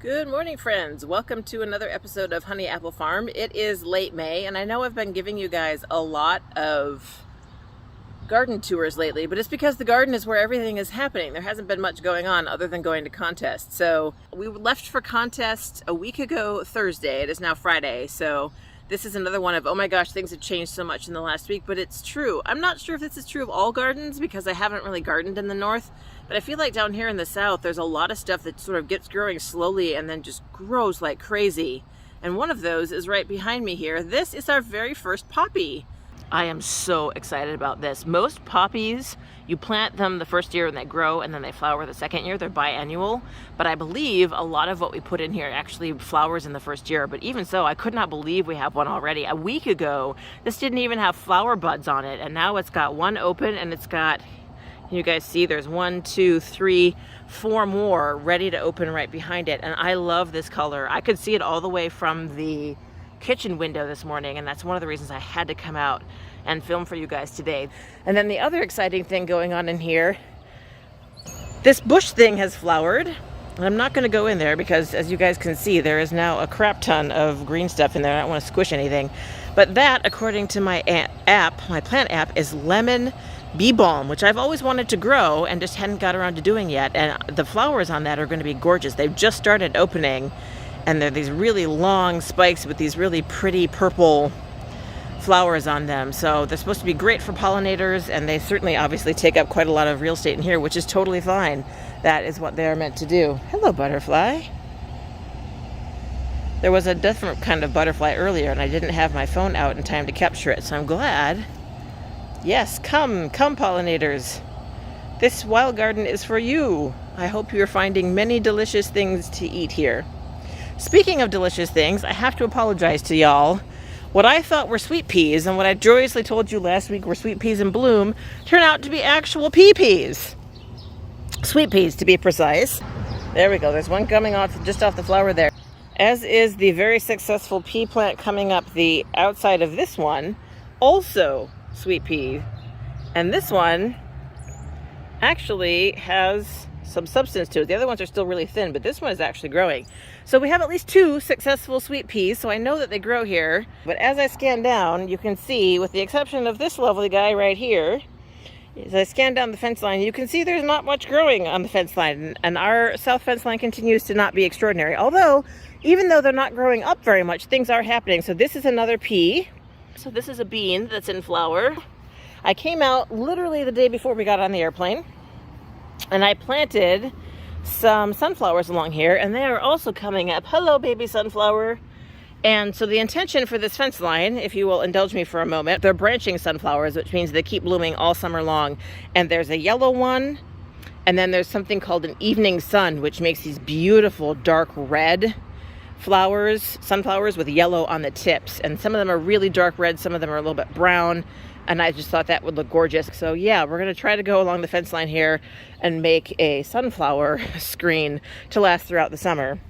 Good morning, friends. Welcome to another episode of Honey Apple Farm. It is late May, and I know I've been giving you guys a lot of garden tours lately, but it's because the garden is where everything is happening. There hasn't been much going on other than going to contests. So we left for contest a week ago Thursday. It is now Friday, so this is another one of, oh my gosh, things have changed so much in the last week, but it's true. I'm not sure if this is true of all gardens because I haven't really gardened in the north, but I feel like down here in the south, there's a lot of stuff that sort of gets growing slowly and then just grows like crazy. And one of those is right behind me here. This is our very first poppy. I am so excited about this. Most poppies, you plant them the first year and they grow and then they flower the second year. They're biannual, but I believe a lot of what we put in here actually flowers in the first year. But even so, I could not believe we have one already. A week ago, this didn't even have flower buds on it, and now it's got one open and it's got, you guys see there's 1, 2, 3, 4 more ready to open right behind it. And I love this color. I could see it all the way from the kitchen window this morning, and that's one of the reasons I had to come out and film for you guys today. And then the other exciting thing going on in here, this bush thing has flowered. And I'm not going to go in there because, as you guys can see, there is now a crap ton of green stuff in there. I don't want to squish anything. But that, according to my app, my plant app, is lemon bee balm, which I've always wanted to grow and just hadn't got around to doing yet. And the flowers on that are going to be gorgeous. They've just started opening, and they're these really long spikes with these really pretty purple flowers on them. So they're supposed to be great for pollinators, and they certainly obviously take up quite a lot of real estate in here, which is totally fine. That is what they're meant to do. Hello, butterfly. There was a different kind of butterfly earlier, and I didn't have my phone out in time to capture it, so I'm glad. Yes, come pollinators. This wild garden is for you. I hope you're finding many delicious things to eat here. Speaking of delicious things, I have to apologize to y'all. What I thought were sweet peas and what I joyously told you last week were sweet peas in bloom turn out to be actual pea peas. Sweet peas, to be precise. There we go. There's one coming off just off the flower there. As is the very successful pea plant coming up the outside of this one, also sweet pea. And this one actually has some substance to it. The other ones are still really thin, but this one is actually growing. So we have at least 2 successful sweet peas, so I know that they grow here. But as I scan down, you can see, with the exception of this lovely guy right here, as I scan down the fence line, you can see there's not much growing on the fence line, and our south fence line continues to not be extraordinary. Although, even though they're not growing up very much, things are happening. So this is another pea. So this is a bean that's in flower. I came out literally the day before we got on the airplane, and I planted some sunflowers along here, and they are also coming up. Hello, baby sunflower. And so the intention for this fence line, if you will indulge me for a moment, they're branching sunflowers, which means they keep blooming all summer long. And there's a yellow one, and then there's something called an evening sun, which makes these beautiful dark red flowers, sunflowers with yellow on the tips. And some of them are really dark red, some of them are a little bit brown. And I just thought that would look gorgeous. So yeah, we're going to try to go along the fence line here and make a sunflower screen to last throughout the summer.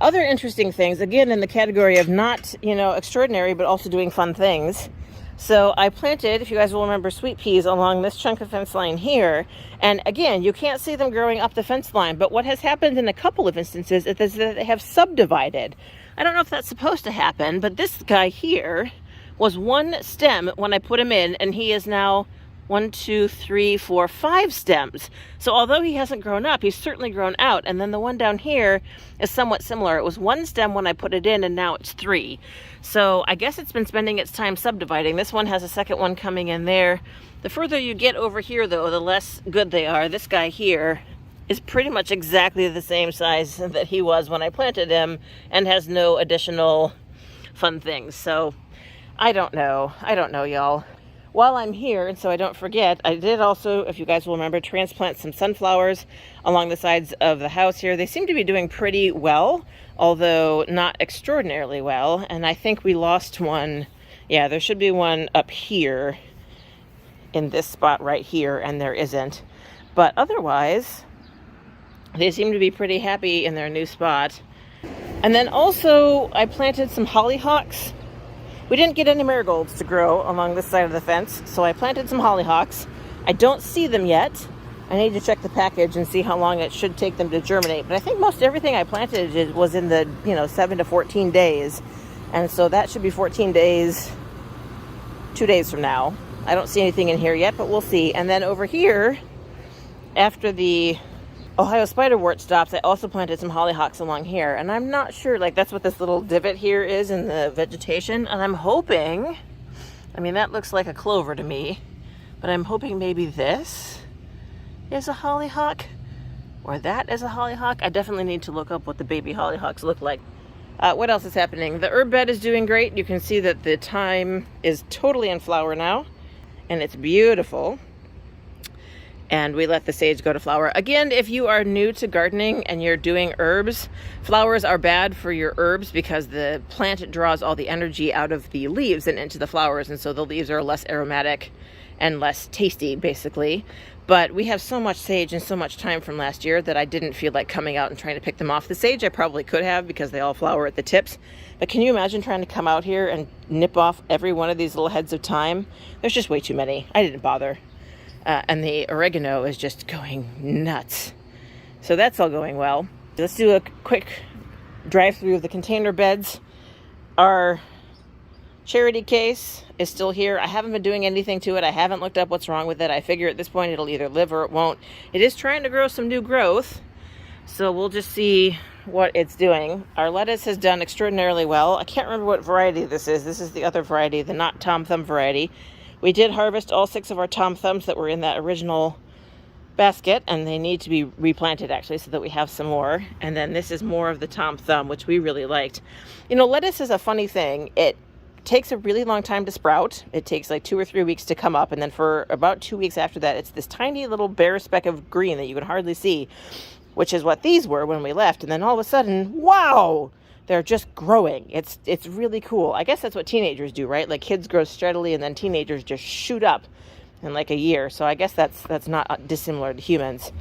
Other interesting things, again in the category of not, extraordinary, but also doing fun things. So I planted, if you guys will remember, sweet peas along this chunk of fence line here. And again, you can't see them growing up the fence line, but what has happened in a couple of instances is that they have subdivided. I don't know if that's supposed to happen, but this guy here was one stem when I put him in, and he is now 1, 2, 3, 4, 5 stems. So although he hasn't grown up, he's certainly grown out. And then the one down here is somewhat similar. It was 1 stem when I put it in, and now it's 3. So I guess it's been spending its time subdividing. This one has a second one coming in there. The further you get over here, though, the less good they are. This guy here is pretty much exactly the same size that he was when I planted him and has no additional fun things. So I don't know, y'all. While I'm here, and so I don't forget, I did also, if you guys will remember, transplant some sunflowers along the sides of the house here. They seem to be doing pretty well, although not extraordinarily well. And I think we lost one. Yeah, there should be one up here in this spot right here, and there isn't. But otherwise, they seem to be pretty happy in their new spot. And then also, I planted some hollyhocks. We didn't get any marigolds to grow along this side of the fence, so I planted some hollyhocks. I don't see them yet, I need to check the package and see how long it should take them to germinate. But I think most everything I planted was in the 7 to 14 days. And so that should be 14 days, 2 days from now. I don't see anything in here yet, but we'll see. And then over here, after the Ohio spiderwort stops, I also planted some hollyhocks along here. And I'm not sure, like that's what this little divot here is in the vegetation. And I'm hoping, I mean, that looks like a clover to me, but I'm hoping maybe this is a hollyhock or that is a hollyhock. I definitely need to look up what the baby hollyhocks look like. What else is happening? The herb bed is doing great. You can see that the thyme is totally in flower now, and it's beautiful. And we let the sage go to flower. Again, if you are new to gardening and you're doing herbs, flowers are bad for your herbs because the plant draws all the energy out of the leaves and into the flowers, and so the leaves are less aromatic and less tasty, basically. But we have so much sage and so much thyme from last year that I didn't feel like coming out and trying to pick them off. The sage I probably could have because they all flower at the tips. But can you imagine trying to come out here and nip off every one of these little heads of thyme? There's just way too many. I didn't bother. And the oregano is just going nuts. So that's all going well. Let's do a quick drive through of the container beds. Our charity case is still here. I haven't been doing anything to it. I haven't looked up what's wrong with it. I figure at this point it'll either live or it won't. It is trying to grow some new growth, so we'll just see what it's doing. Our lettuce has done extraordinarily well. I can't remember what variety this is. This is the other variety, the not Tom Thumb variety. We did harvest all 6 of our Tom Thumbs that were in that original basket, and they need to be replanted actually so that we have some more. And then this is more of the Tom Thumb, which we really liked. Lettuce is a funny thing. It takes a really long time to sprout. It takes like 2 or 3 weeks to come up, and then for about 2 weeks after that, it's this tiny little bare speck of green that you can hardly see, which is what these were when we left. And then all of a sudden, wow, they're just growing. It's really cool. I guess that's what teenagers do, right? Like kids grow steadily and then teenagers just shoot up in like a year. So I guess that's not dissimilar to humans.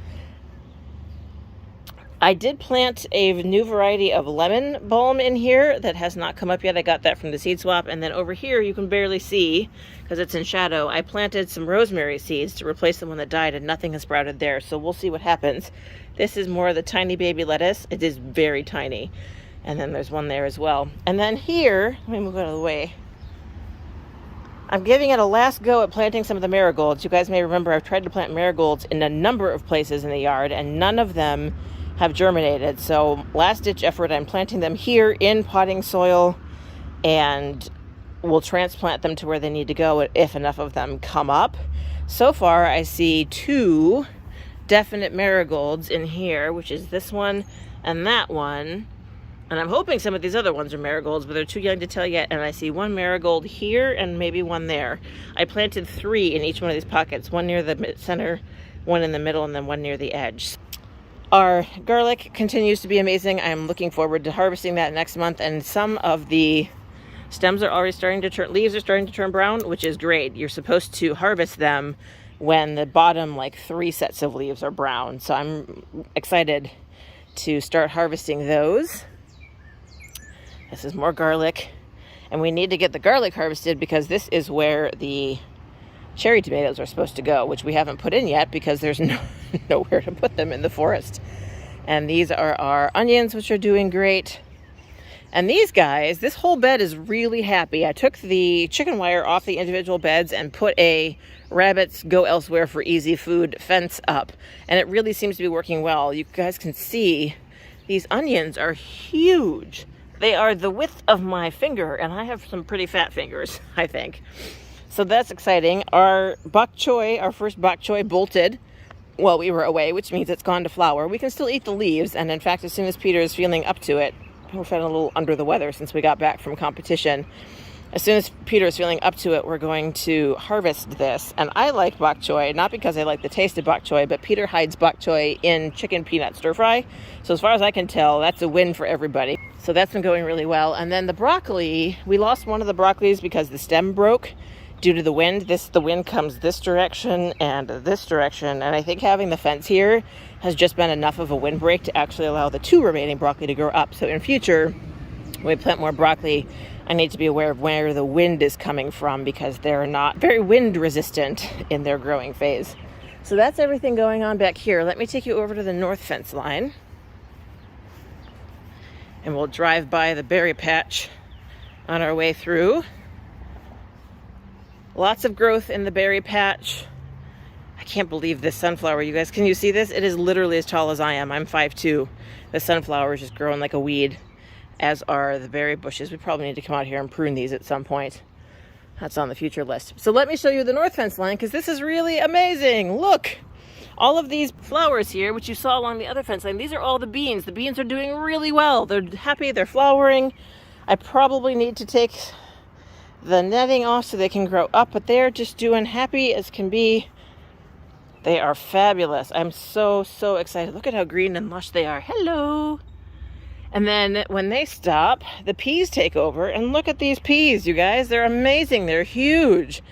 I did plant a new variety of lemon balm in here that has not come up yet. I got that from the seed swap. And then over here, you can barely see because it's in shadow. I planted some rosemary seeds to replace the one that died, and nothing has sprouted there. So we'll see what happens. This is more of the tiny baby lettuce. It is very tiny. And then there's one there as well. And then here, let me move out of the way. I'm giving it a last go at planting some of the marigolds. You guys may remember I've tried to plant marigolds in a number of places in the yard, and none of them have germinated. So last ditch effort, I'm planting them here in potting soil, and we'll transplant them to where they need to go if enough of them come up. So far I see 2 definite marigolds in here, which is this one and that one. And I'm hoping some of these other ones are marigolds, but they're too young to tell yet. And I see 1 marigold here and maybe 1 there. I planted 3 in each one of these pockets, 1 near the center, 1 in the middle, and then 1 near the edge. Our garlic continues to be amazing. I'm looking forward to harvesting that next month, and some of the stems are already starting to turn, leaves are starting to turn brown, which is great. You're supposed to harvest them when the bottom 3 sets of leaves are brown. So I'm excited to start harvesting those. This is more garlic, and we need to get the garlic harvested because this is where the cherry tomatoes are supposed to go, which we haven't put in yet because there's nowhere to put them in the forest. And these are our onions, which are doing great. And these guys, this whole bed is really happy. I took the chicken wire off the individual beds and put a rabbits go elsewhere for easy food fence up, and it really seems to be working well. You guys can see these onions are huge. They are the width of my finger, and I have some pretty fat fingers, I think. So that's exciting. Our bok choy, our first bok choy, bolted while we were away, which means it's gone to flower. We can still eat the leaves, and in fact, as soon as Peter is feeling up to it, we're feeling a little under the weather since we got back from competition. As soon as Peter is feeling up to it, we're going to harvest this. And I like bok choy, not because I like the taste of bok choy, but Peter hides bok choy in chicken peanut stir fry. So as far as I can tell, that's a win for everybody. So that's been going really well. And then the broccoli, we lost one of the broccolis because the stem broke due to the wind. The wind comes this direction and this direction. And I think having the fence here has just been enough of a windbreak to actually allow the 2 remaining broccoli to grow up. So in future, when we plant more broccoli, I need to be aware of where the wind is coming from because they're not very wind resistant in their growing phase. So that's everything going on back here. Let me take you over to the north fence line. And we'll drive by the berry patch on our way through. Lots of growth in the berry patch. I can't believe this sunflower, you guys. Can you see this? It is literally as tall as I am. I'm 5'2". The sunflower is just growing like a weed, as are the berry bushes. We probably need to come out here and prune these at some point. That's on the future list. So let me show you the north fence line, because this is really amazing. Look, all of these flowers here, which you saw along the other fence line, these are all the beans. The beans are doing really well. They're happy, they're flowering. I probably need to take the netting off so they can grow up, but they're just doing happy as can be. They are fabulous. I'm so excited. Look at how green and lush they are. Hello. And then when they stop, the peas take over. And look at these peas, you guys. They're amazing. They're huge.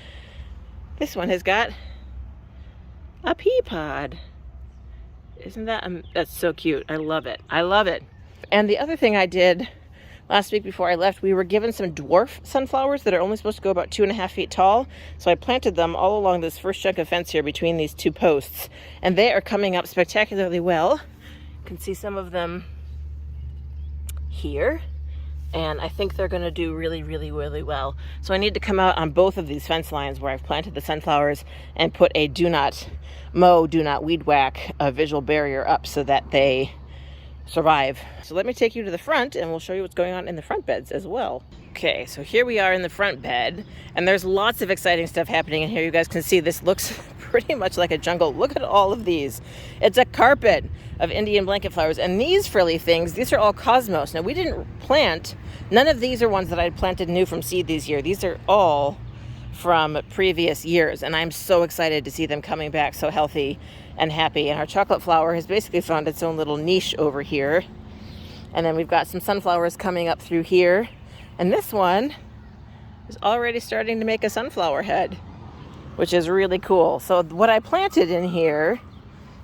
This one has got a pea pod. Isn't that, that's so cute. I love it. I love it. And the other thing I did last week before I left, we were given some dwarf sunflowers that are only supposed to go about 2.5 feet tall. So I planted them all along this first chunk of fence here between these two posts. And they are coming up spectacularly well. You can see some of them here. And I think they're going to do really well. So I need to come out on both of these fence lines where I've planted the sunflowers and put a do not mow, do not weed whack visual barrier up so that they survive. So let me take you to the front and we'll show you what's going on in the front beds as well. Okay, so here we are in the front bed, and there's lots of exciting stuff happening in here. You guys can see this looks pretty much like a jungle. Look at all of these. It's a carpet of Indian blanket flowers, and these frilly things, these are all cosmos. Now we didn't plant, none of these are ones that I planted new from seed these year. These are all from previous years, and I'm so excited to see them coming back so healthy and happy. And our chocolate flower has basically found its own little niche over here. And then we've got some sunflowers coming up through here. And this one is already starting to make a sunflower head, which is really cool. So what I planted in here,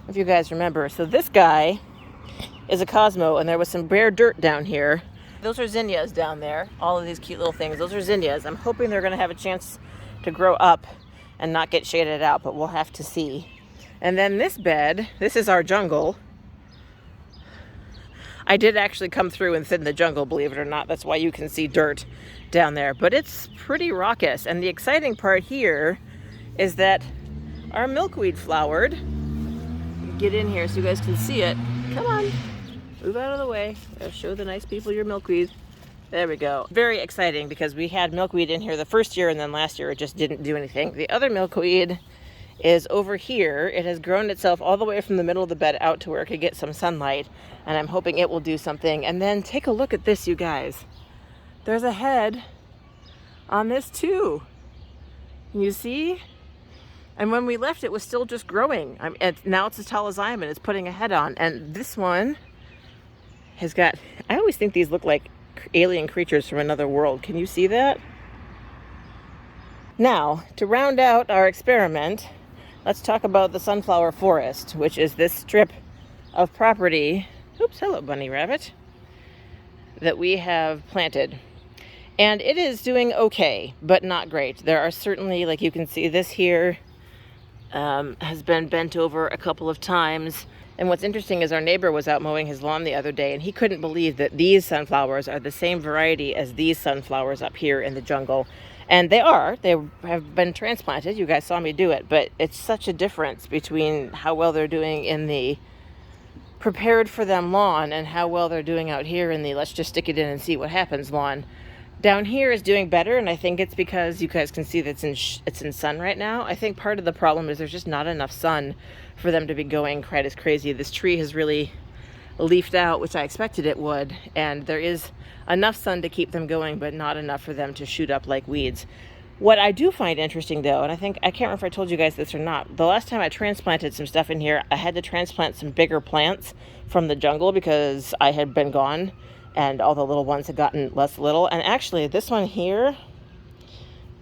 if you guys remember, so this guy is a Cosmo, and there was some bare dirt down here. Those are zinnias down there. All of these cute little things. Those are zinnias. I'm hoping they're going to have a chance to grow up and not get shaded out, but we'll have to see. And then this bed, this is our jungle. I did actually come through and thin the jungle, believe it or not. That's why you can see dirt down there. But it's pretty raucous. And the exciting part here is that our milkweed flowered. Get in here so you guys can see it. Come on, move out of the way. Show the nice people your milkweed. There we go. Very exciting because we had milkweed in here the first year, and then last year it just didn't do anything. The other milkweed is over here. It has grown itself all the way from the middle of the bed out to where it could get some sunlight, and I'm hoping it will do something. And then take a look at this, you guys. There's a head on this too. You see? And when we left, it was still just growing. Now it's as tall as I am, and it's putting a head on. And this one has got, I always think these look like alien creatures from another world. Can you see that? Now, to round out our experiment, let's talk about the sunflower forest, which is this strip of property, oops, hello bunny rabbit, that we have planted. And it is doing okay, but not great. There are certainly, like you can see, this here has been bent over a couple of times. And what's interesting is our neighbor was out mowing his lawn the other day, and he couldn't believe that these sunflowers are the same variety as these sunflowers up here in the jungle. And they are. They have been transplanted. You guys saw me do it. But it's such a difference between how well they're doing in the prepared for them lawn and how well they're doing out here in the let's just stick it in and see what happens lawn. Down here is doing better, and I think it's because you guys can see that it's in sun right now. I think part of the problem is there's just not enough sun for them to be going quite as crazy. This tree has really leafed out, which I expected it would, and there is enough sun to keep them going, but not enough for them to shoot up like weeds. What I do find interesting though, and I can't remember if I told you guys this or not, the last time I transplanted some stuff in here, I had to transplant some bigger plants from the jungle because I had been gone and all the little ones had gotten less little. And actually this one here,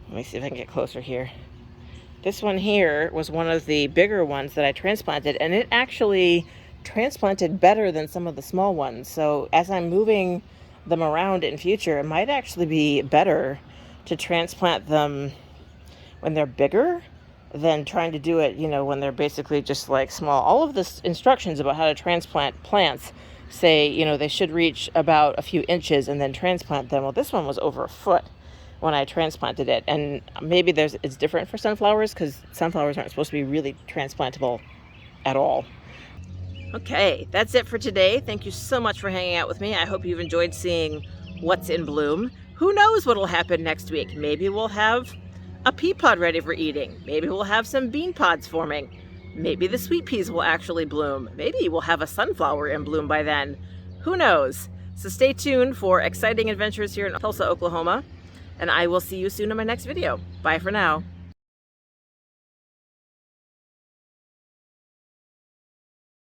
let me see if I can get closer here. This one here was one of the bigger ones that I transplanted, and it actually transplanted better than some of the small ones. So as I'm moving them around in future, it might actually be better to transplant them when they're bigger than trying to do it, you know, when they're basically just like small. All of the instructions about how to transplant plants say, you know, they should reach about a few inches and then transplant them. Well, this one was over a foot when I transplanted it. And maybe it's different for sunflowers because sunflowers aren't supposed to be really transplantable at all. Okay, that's it for today. Thank you so much for hanging out with me. I hope you've enjoyed seeing what's in bloom. Who knows what'll happen next week? Maybe we'll have a pea pod ready for eating. Maybe we'll have some bean pods forming. Maybe the sweet peas will actually bloom. Maybe we'll have a sunflower in bloom by then. Who knows? So stay tuned for exciting adventures here in Tulsa, Oklahoma, and I will see you soon in my next video. Bye for now.